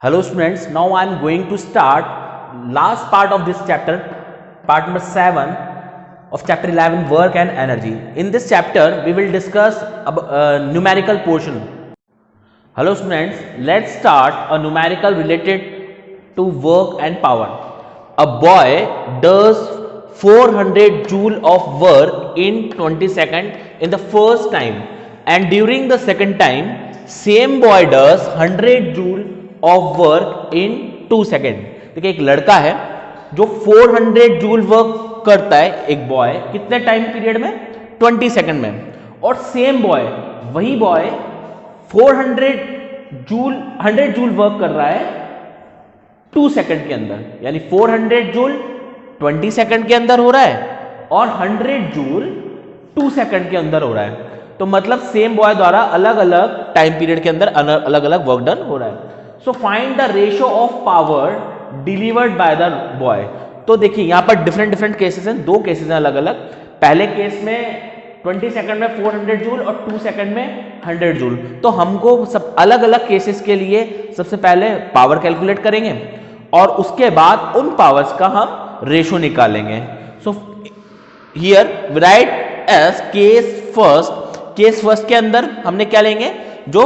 Hello students, now I am going to start last part of this chapter, part number 7 of chapter 11, work and energy. In this chapter, we will discuss numerical portion. Hello students, let's start a numerical related to work and power. A boy does 400 joule of work in 20 seconds in the first time, and during the second time, same boy does 100 joule of work in 2 second. देखिए एक लड़का है जो 400 joule work करता है, एक boy कितने time period में 20 सेकेंड में, और सेम बॉय वही बॉय 100 जूल वर्क कर रहा है 2 सेकेंड के अंदर. यानी 400 जूल 20 सेकेंड के अंदर हो रहा है और 100 जूल 2 सेकेंड के अंदर हो रहा है. तो मतलब सेम बॉय द्वारा अलग अलग टाइम पीरियड के अंदर अलग अलग वर्क डन हो रहा है. So find the ratio of power delivered by the boy. तो देखिए यहां पर डिफरेंट केसेस हैं, 2 केसेस हैं अलग अलग. पहले केस में 20 सेकंड में 400 जूल और 2 सेकंड में 100 जूल. तो हमको सब अलग अलग केसेस के लिए सबसे पहले पावर कैलकुलेट करेंगे और उसके बाद उन पावर्स का हम रेशियो निकालेंगे. So here right as case first के अंदर हमने क्या लेंगे, जो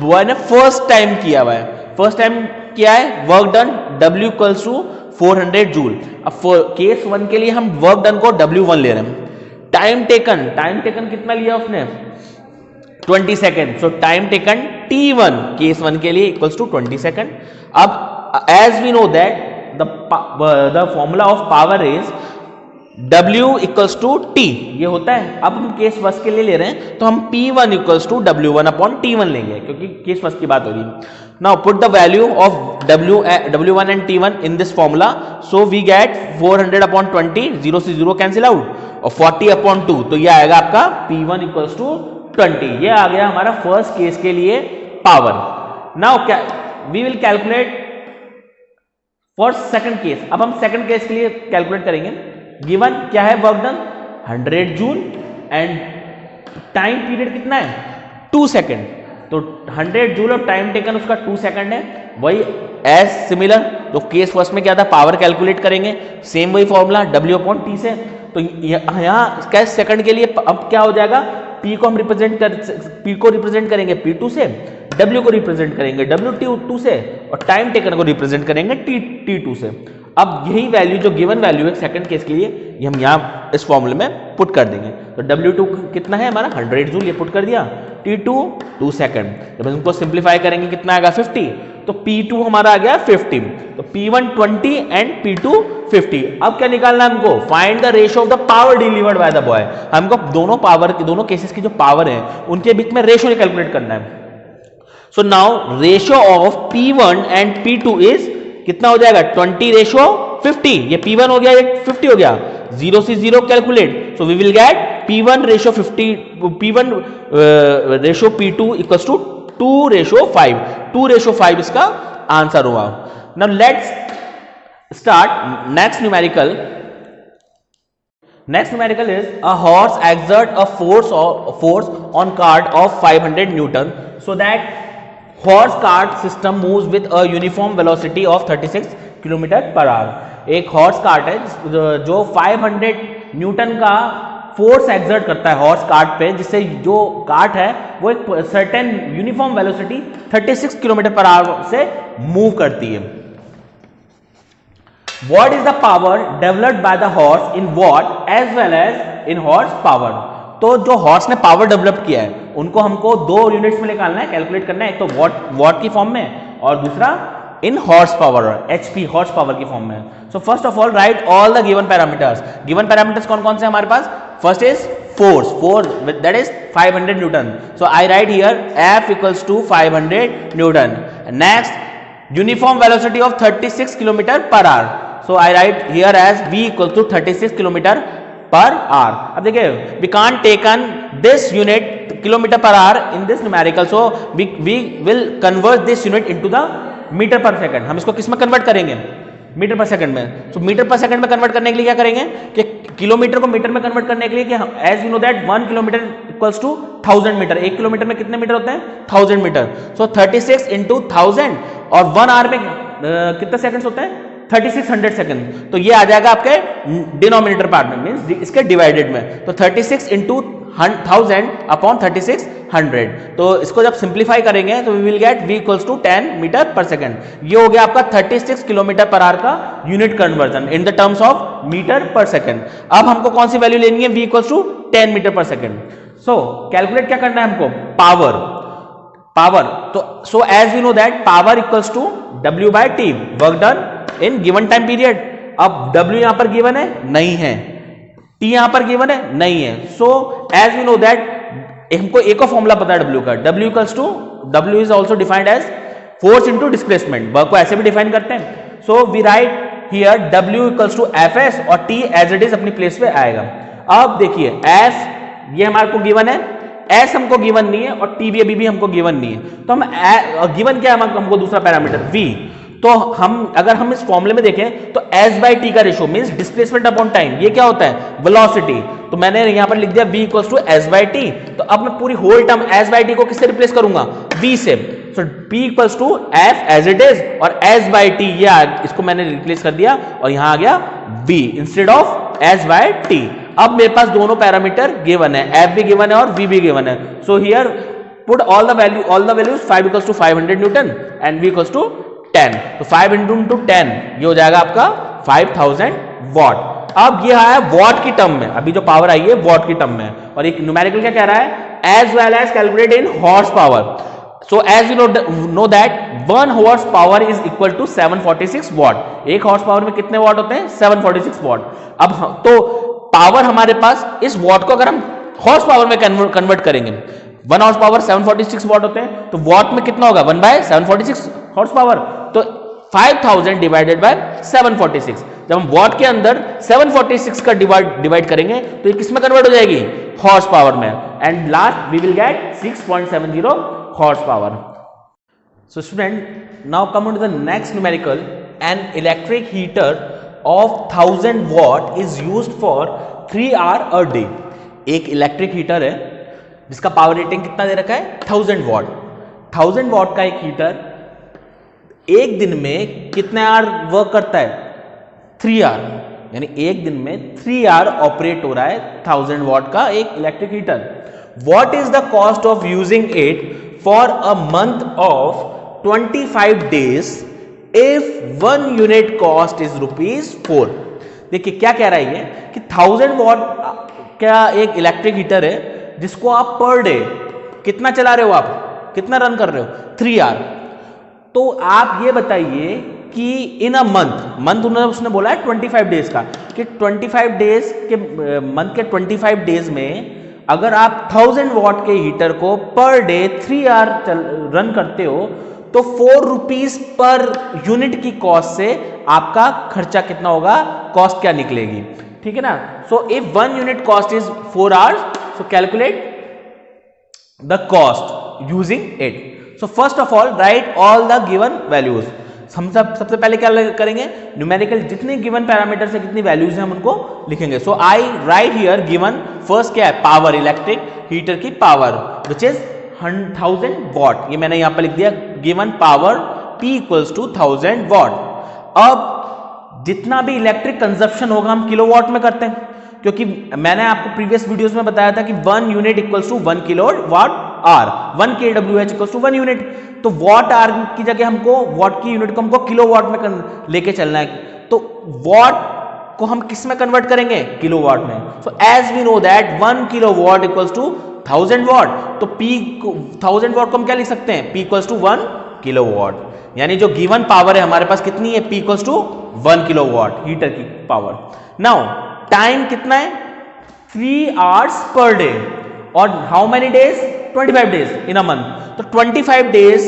बॉय ने फर्स्ट टाइम किया हुआ है. फर्स्ट टाइम क्या है, work done W equals to 400 joule. अब केस 1 के लिए हम वर्क डन को W1 ले रहे हैं. टाइम टेकन कितना लिया उसने 20 second. So time taken T1 case 1 के लिए इक्वल्स टू 20 सेकेंड. अब as we know that the formula of power is W equals to T, ये होता है. अब हम केस फर्स्ट के लिए ले रहे हैं तो हम P1 equals to W1 upon T1 लेंगे क्योंकि केस फर्स्ट की बात होगी. Now put the value of W1 and T1 in this formula. So we get 400 upon 20, 0 से 0 कैंसिल आउट, और 40 अपॉन 2, तो ये आएगा आपका P1 इक्वल्स टू 20. ये आ गया हमारा फर्स्ट केस के लिए पावर. नाउ क्या we will calculate for second case. अब हम सेकंड केस के लिए कैलकुलेट करेंगे. गिवन क्या है, work done 100 joule and time period कितना है 2 सेकेंड. तो 100 जूल और टाइम टेकन उसका 2 सेकेंड है. वही एज सिमिलर जो केस फर्स्ट में क्या था, पावर कैलकुलेट करेंगे, सेम वही फॉर्मूला W अपॉन T से. तो यहाँ क्या सेकंड के लिए अब क्या हो जाएगा, P को हम रिप्रेजेंट करेंगे P2 से, W को रिप्रेजेंट करेंगे W2 से, और टाइम टेकन को रिप्रेजेंट करेंगे T2 से. अब यही वैल्यू जो गिवन वैल्यू है सेकंड केस के लिए, ये हम यहाँ इस फॉर्मूले में पुट कर देंगे. तो W2 कितना है हमारा 100 जूल, ये पुट कर दिया. T2 2 second. जब हम इनको सिंप्लीफाई करेंगे कितना आएगा 50. तो P2 हमारा आ गया 50. तो P1 20 एंड P2 50. अब क्या निकालना है हमको, find the ratio of the power delivered by the boy. हमको दोनों केसेस की जो पावर है उनके बीच में रेशियो कैलकुलेट करना है. So now ratio of P1 and P2 is कितना हो जाएगा 20 रेशियो 50. ये P1 हो गया, ये 50 हो गया. 0 से 0 calculate. So we will get P1 ratio 50, P1 ratio P2 equals to 2 ratio 5. 2 ratio 5 इसका आंसर हुआ. Now let's start next numerical. Next numerical is a horse exert a force on cart of 500 Newton so that horse cart system moves with a uniform velocity of 36 km per hour. एक horse cart है जो 500 Newton का force exert करता है horse cart पे, जिससे जो cart है वो एक certain uniform velocity 36 km per hour से मूव करती है. What is the power developed by the horse in watt as well as in horse power? तो जो हॉर्स ने पावर डेवलप किया है उनको हमको 2 यूनिट्स में निकालना है, कैलकुलेट करना है. एक तो वॉट की फॉर्म में और दूसरा in horse power HP horsepower की फॉर्म में. So first of all write all the given parameters. Given parameters कौन कौन से हमारे पास, first is force that is 500 newton. So I write here F equals to 500 newton. Next uniform velocity of 36 km per hour. So I write here as V equals to 36 km per hour. अब देखिए we can't taken this unit kilometer per hour in this numerical, so we will convert this unit into the meter per second. हम इसको किस में convert करेंगे, metre पर second में. सो metre पर सेकंड में कन्वर्ट करने के लिए क्या करेंगे कि किलोमीटर को मीटर में कन्वर्ट करने के लिए कि as you know that 1 kilometre equals to 1000 metre. 1 kilometre में कितने मीटर होते हैं 1000 मीटर. सो 36 इंटू 1000 और 1 आवर में कितने सेकंड्स होते हैं 3600 सेकंड। तो ये आ जाएगा आपके डिनोमिनेटर पार्ट में, मींस इसके डिवाइडेड में। तो 36 इंटू 1000 अपॉन 3600। तो इसको जब सिंप्लीफाई करेंगे तो we will get v equals to 10 metre पर सेकंड। ये हो गया आपका 36 किलोमीटर पर आवर का unit conversion in the terms of metre पर सेकंड। अब हमको कौन सी वैल्यू लेनी है, v इक्वल्स टू 10 मीटर पर सेकंड। सो कैलकुलेट क्या करना है हमको, पावर। तो so as we know that power equals to w by T, work done in given time period. अब w यहां पर गिवन है, नहीं है, t यहां पर गिवन है, नहीं है। So as we know that हमको एक और फॉर्मूला पता है w का, w equals to, w is also defined as force into displacement. Work को ऐसे भी डिफाइन करते हैं। So we write here w equals to fs और t एज इट इज अपनी प्लेस पे आएगा। अब देखिए s ये हमारे को गिवन है, s हमको गिवन नहीं है और t भी हमको गिवन नहीं है। तो हम गिवन क्या है हमको दूसरा पैरामीटर v। तो अगर हम इस फॉर्मूले में देखें तो s बाई टी का ratio means displacement upon time, ये क्या होता है, वेलोसिटी। तो मैंने यहां पर लिख दिया v equals to s by T. तो अब मैं पूरी whole term s by T को किससे रिप्लेस करूंगा, v से। So p equals to f as it is और s बाई टी ये इसको मैंने रिप्लेस कर दिया और यहां आ गया v instead of s by T. अब मेरे पास दोनों पैरामीटर गिवन है, f भी गिवन है और v भी गिवन है। So here put all the values 5 equals to 500 newton and v equals to 10। तो 5 इंटू 10 ये हो जाएगा आपका 5000 वॉट। अब ये आया वॉट की टर्म में, अभी जो पावर आई है वॉट की टर्म में। और एक न्यूमेरिकल क्या कह रहा है, as well as calculate in horse power. So as you know that 1 horse power is equal to 746 watt. एक हॉर्स पावर में कितने वॉट होते हैं, 746 वॉट। अब तो पावर हमारे पास, इस वॉट को अगर हम हॉर्स पावर में कन्वर्ट करेंगे, 1 हॉर्स पावर 746 वॉट होते हैं, तो वॉट में कितना होगा 1 बाय 746 हॉर्स पावर। तो 5000 डिवाइडेड बाय 746। जब हम वॉट के अंदर 746 का डिवाइड करेंगे तो ये किस में कन्वर्ट हो जाएगी, हॉर्स पावर में। And last we will get 6.70 horse power. So student now come on to the next numerical. An electric heater of 1000 watt is used for 3 hour a day. एक electric heater है जिसका power rating कितना दे रखा है, 1000 what. 1000 what का एक heater एक दिन में कितने आवर वर्क करता है, 3 आवर। यानी एक दिन में 3 आवर ऑपरेट हो रहा है 1000 वॉट का एक electric heater. What is the cost of using it for a month of 25 days if 1 unit cost is ₹4। देखिए क्या कह रहा है ये कि 1000 वॉट का एक इलेक्ट्रिक हीटर है जिसको आप पर डे कितना चला रहे हो, आप कितना रन कर रहे हो, 3 आवर। तो आप ये बताइए कि इन अ मंथ उसने बोला है 25 डेज का, कि 25 डेज के मंथ के 25 डेज में अगर आप 1000 वॉट के हीटर को पर डे 3 आवर रन करते हो तो 4 रुपीज पर यूनिट की कॉस्ट से आपका खर्चा कितना होगा, कॉस्ट क्या निकलेगी, ठीक है ना। So if 1 unit cost is 4 hours, so calculate the cost using it. So first of all write all the given values। हम सबसे पहले क्या करेंगे, न्यूमेरिकल जितने गिवन पैरामीटर से कितनी वैल्यूज हैं हम उनको लिखेंगे। So I write here given, first क्या है, पावर, इलेक्ट्रिक हीटर की पावर विच इज 1000 वॉट। ये मैंने यहां पर लिख दिया, given power P equals to 1000 watt. अब जितना भी इलेक्ट्रिक कंजप्शन होगा हम किलोवाट में करते हैं, क्योंकि मैंने आपको प्रीवियस वीडियोस में बताया था कि 1 unit equals to 1 kilowatt hour, 1 kWh equals to 1 unit. तो वॉट आर की जगह हमको वॉट की यूनिट को हमको किलोवाट में लेके चलना है। तो वॉट को हम किस में कन्वर्ट करेंगे, किलोवाट में। So as we know that 1 kilowatt equals to 1000 watt. तो P 1000 वॉट को हम क्या लिख सकते हैं, P इक्वल्स टू 1 किलोवाट। यानी जो गिवन पावर है हमारे पास कितनी है, P equals to 1 kilowatt heater की पावर। नाउ टाइम कितना है, 3 आवर्स पर डे। और how many days, 25 days in a month. तो 25 डेज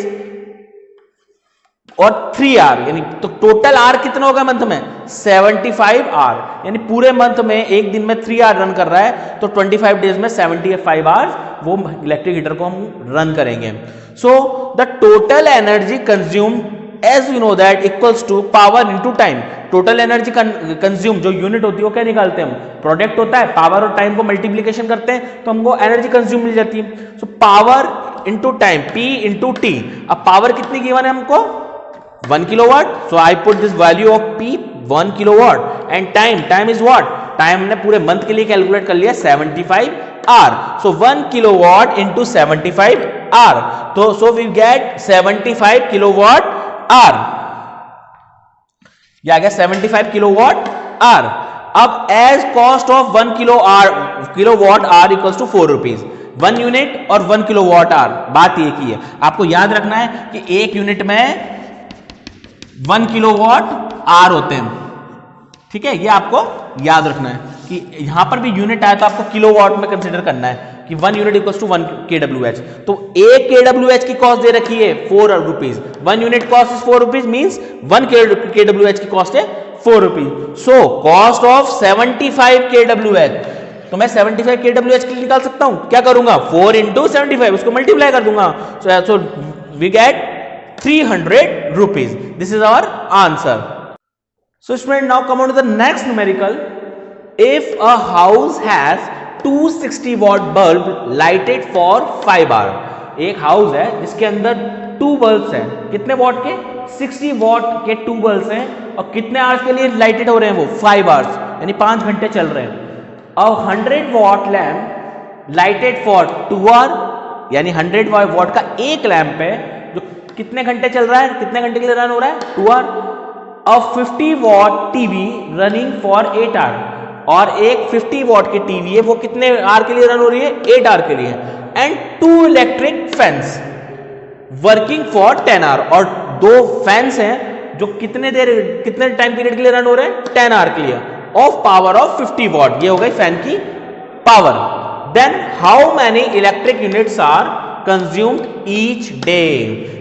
और 3 आवर, यानी तो टोटल आवर कितना होगा मंथ में, 75 आवर। यानी पूरे मंथ में एक दिन में 3 आवर रन कर रहा है, तो 25 डेज में 75 आवर्स वो इलेक्ट्रिक हीटर को हम रन करेंगे। So the total energy consumed as we know that equals to power into time. Total energy consume जो यूनिट होती है वो क्या निकालते हैं हम, प्रोडक्ट होता है, पावर और टाइम को मल्टीप्लीकेशन करते हैं तो हमको एनर्जी कंज्यूम मिल जाती है। So power into time, P into T। अब पावर कितनी गिवन है हमको, 1 kilowatt. So I put this value of P 1 kilowatt. And time is what? Time हमने पूरे मंथ के लिए कैलकुलेट कर लिया 75 hour. So 1 kilowatt into 75 hour. तो so we get 75 kilowatt hour. यह आ गया 75 किलोवाट आवर. अब as cost of 1 kilowatt hour equals to 4 rupees. 1 unit और 1 किलोवाट आवर, बात एक ही है. आपको याद रखना है कि एक यूनिट में 1 किलोवाट आवर होते हैं. ठीक है, ये आपको याद रखना है कि यहां पर भी यूनिट आया तो आपको किलोवाट में कंसीडर करना है कि 1 यूनिट इक्वल्स टू 1 kWh. तो 1 kWh की कॉस्ट दे रखी है 4 rupees. 1 unit cost is 4 rupees, means 1 kWh की कॉस्ट है 4 rupees. So cost of 75 kWh, तो मैं 75 kWh के लिए निकाल सकता हूं. क्या करूंगा? 4 इंटू 75, उसको मल्टीप्लाई कर दूंगा. So we get 300 rupees. This is our answer. So student, now come on to the next numerical. If a house has 260 watt bulb lighted for 5 hours. एक हाउस है जिसके अंदर 2 बल्ब्स हैं. कितने वॉट के? 60 वॉट के 2 बल्ब्स हैं. और कितने आवर्स के लिए लाइटेड हो रहे हैं वो? 5 आवर्स, यानी 5 घंटे चल रहे हैं. और 100 watt lamp lighted for 2 hour, यानी 100 वॉट का एक लैम्प है जो कितने घंटे चल रहा है? कितने घंटे के लिए रन हो रहा है? 2 आवर. और 50 watt TV running for 8 hour, और एक 50 वॉट की टीवी है, वो कितने आवर के लिए रन हो रही है? 8 आवर के लिए. And 2 electric fans working for 10 hour, और 2 फैंस हैं जो कितने टाइम पीरियड के लिए रन हो रहे हैं? 10 आवर के लिए. ऑफ पावर ऑफ 50 वॉट, ये हो गई फैन की power. Then how many electric units are consumed each day.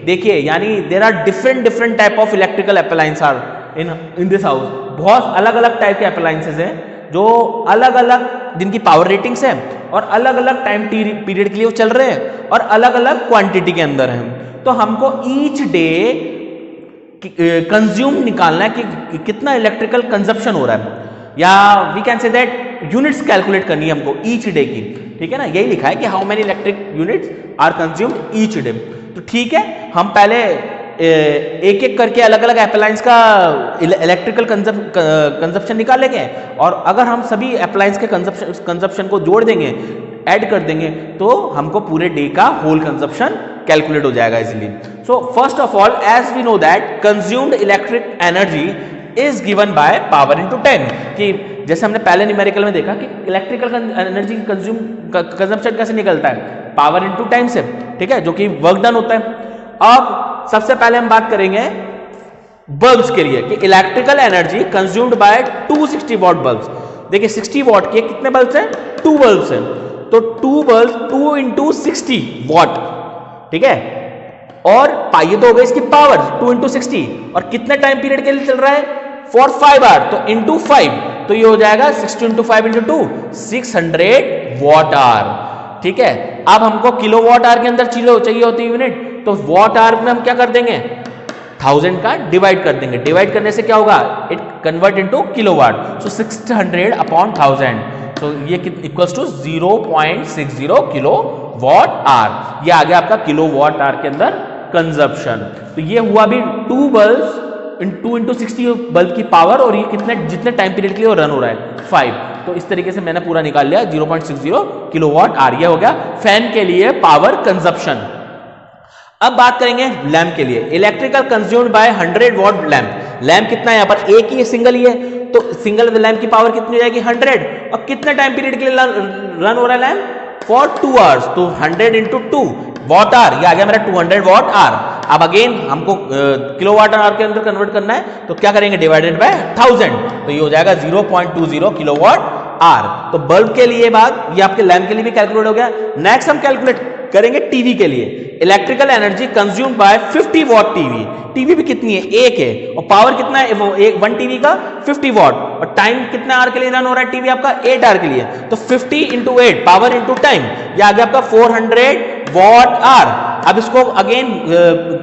देखिए, यानी there are different type of electrical appliance are in this house. बहुत अलग अलग टाइप के अप्लायंसेस हैं जो अलग अलग जिनकी पावर रेटिंग्स हैं, और अलग अलग टाइम पीरियड के लिए वो चल रहे हैं, और अलग अलग क्वांटिटी के अंदर हैं. तो हमको ईच डे कंज्यूम निकालना है कि कितना इलेक्ट्रिकल कंजप्शन हो रहा है, या we can say that units calculate करनी है हमको ईच डे की. ठीक है ना, यही लिखा है कि how many electric units are consumed each day. तो ठीक है, हम पहले एक एक करके अलग अलग अप्लायंस का इलेक्ट्रिकल कंजप्शन निकाल लेंगे, और अगर हम सभी अप्लायंस के कंजप्शन को जोड़ देंगे, ऐड कर देंगे, तो हमको पूरे डे का होल कंजप्शन कैलकुलेट हो जाएगा easily. So first of all, as we know that consumed electric energy is given by power into 10. कि जैसे हमने पहले न्यूमेरिकल में देखा कि इलेक्ट्रिकल एनर्जी कंजम्पशन कैसे निकलता है? पावर इनटू टाइम से. ठीक है, जो कि वर्क डन होता है. अब सबसे पहले हम बात करेंगे बल्ब्स के लिए कि electrical energy consumed by 260 what bulbs. देखिए, 60 वॉट के कितने बल्ब्स हैं? 2 बल्ब्स हैं. तो 2 बल्ब 2 इंटू 60 वॉट. ठीक है, और ये तो हो गई इसकी पावर 2 इंटू 60, और कितने टाइम पीरियड के लिए चल रहा है? For 5 our. तो इंटू 5, तो ये हो जाएगा 60 इंटू 5 इंटू 2, 600 वॉट आवर. ठीक है, अब हमको किलो वॉट आवर के अंदर चाहिए होती है यूनिट, तो वॉट आवर में हम क्या कर देंगे? 1000 का डिवाइड कर देंगे. डिवाइड करने से क्या होगा? It convert into kilowatt. So 600 upon 1000, तो ये equals to 0.60 kilo watt hour. ये आ गया आपका किलो वॉट आवर के अंदर कंजप्शन. तो ये हुआ भी 2 बल्ब 2 इंटू 60 बल्ब की पावर, और ये जितने टाइम पीरियड के लिए रन हो रहा है 5. तो इस तरीके से मैंने पूरा निकाल लिया 0.60 किलोवाट आवर. ये हो गया फैन के लिए पावर कंजप्शन. अब बात करेंगे लैंप के लिए. Electrical consumed by 100 what lamp. Lamp कितना है? यहाँ पर एक ही सिंगल ही है, तो सिंगल लैंप की पावर कितनी हो जाएगी? 100. और कितने टाइम पीरियड के लिए रन हो रहा है लैंप? For 2 hours. तो 100 इंटू 2 वॉट आवर, ये आ गया मेरा 200 वॉट आवर. अब अगेन हमको किलोवाट आवर के अंदर कन्वर्ट करना है, तो क्या करेंगे? डिवाइडेड बाय 1000, तो ये हो जाएगा 0.20 किलोवाट आवर. तो बल्ब के लिए बात, ये आपके लैंप के लिए भी कैलकुलेट हो गया. नेक्स्ट हम कैलकुलेट करेंगे टीवी के लिए. Electrical energy consumed by 50 watt TV. TV भी कितनी है? एक है, और पावर कितना है? वो एक 1 टीवी का 50 वॉट, और टाइम कितने आवर के लिए रन हो रहा है टीवी आपका? 8 आवर के लिए. तो 50 इंटू 8 पावर इंटू टाइम, ये आ गया आपका 400 वॉट आवर. अब इसको अगेन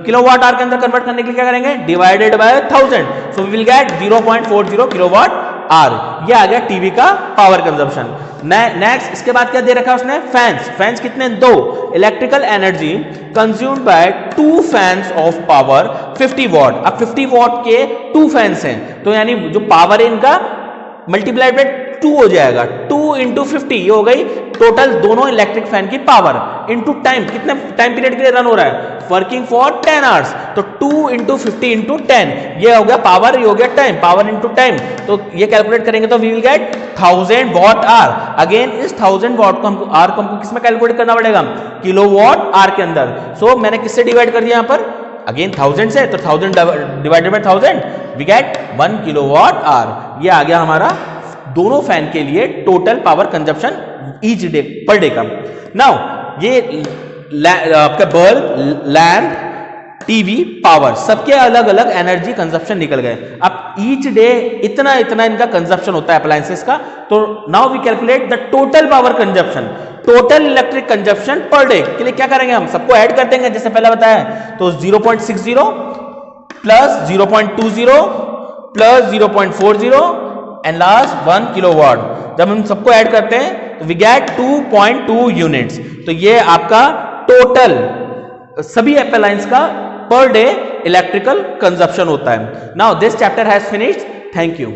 किलोवाट आवर के अंदर कन्वर्ट करने के लिए क्या करेंगे? Divided by 1000. So we will get 0.40 kilowatt hour. ये आ गया टीवी का पावर कंजप्शन। नेक्स्ट इसके बाद क्या दे रखा है उसने, फैंस। फैंस कितने, 2। Electrical energy consumed by 2 fans of power 50 what. अब 50 वॉट के 2 फैंस हैं, तो यानी जो पावर है इनका मल्टीप्लाइड बाय 2 हो जाएगा। 2 इंटू 50, ये हो गई टोटल दोनों इलेक्ट्रिक फैन की पावर, इंटू टाइम, कितने टाइम पीरियड के लिए रन हो रहा है, वर्किंग फॉर 10 आवर्स। तो 2 इंटू 50 इंटू 10, ये हो गया पावर, ये हो गया टाइम, पावर इंटू टाइम। तो ये कैलकुलेट करेंगे तो we will get 1000 watt hour. Again इस 1000 वॉट को हमको, आर को हमको किस में कैलकुलेट करना पड़ेगा, किलो वॉट आर के अंदर। सो मैंने किससे डिवाइड कर दिया यहाँ पर, अगेन 1000 से, तो 1000 divided by 1000 we get 1 kilo watt hour. ये आ गया हमारा दोनों फैन के लिए total power consumption each day, per day का। नाउ ये आपका बल्ब, लैंप, टीवी, पावर, सबके अलग अलग एनर्जी कंजप्शन निकल गए। अब ईच डे इतना इतना इनका कंजप्शन होता है अप्लायंसेस का। तो now we calculate the total power consumption, total electric consumption per day के लिए क्या करेंगे, हम सबको ऐड कर देंगे जैसे पहले बताया। तो 0.60 plus 0.20 plus 0.40 and last 1 kilowatt. जब हम सबको ऐड करते हैं तो वी गेट 2.2 यूनिट्स। तो ये आपका टोटल सभी अप्लायंस का पर डे इलेक्ट्रिकल कंजप्शन होता है। Now this chapter has finished. Thank you.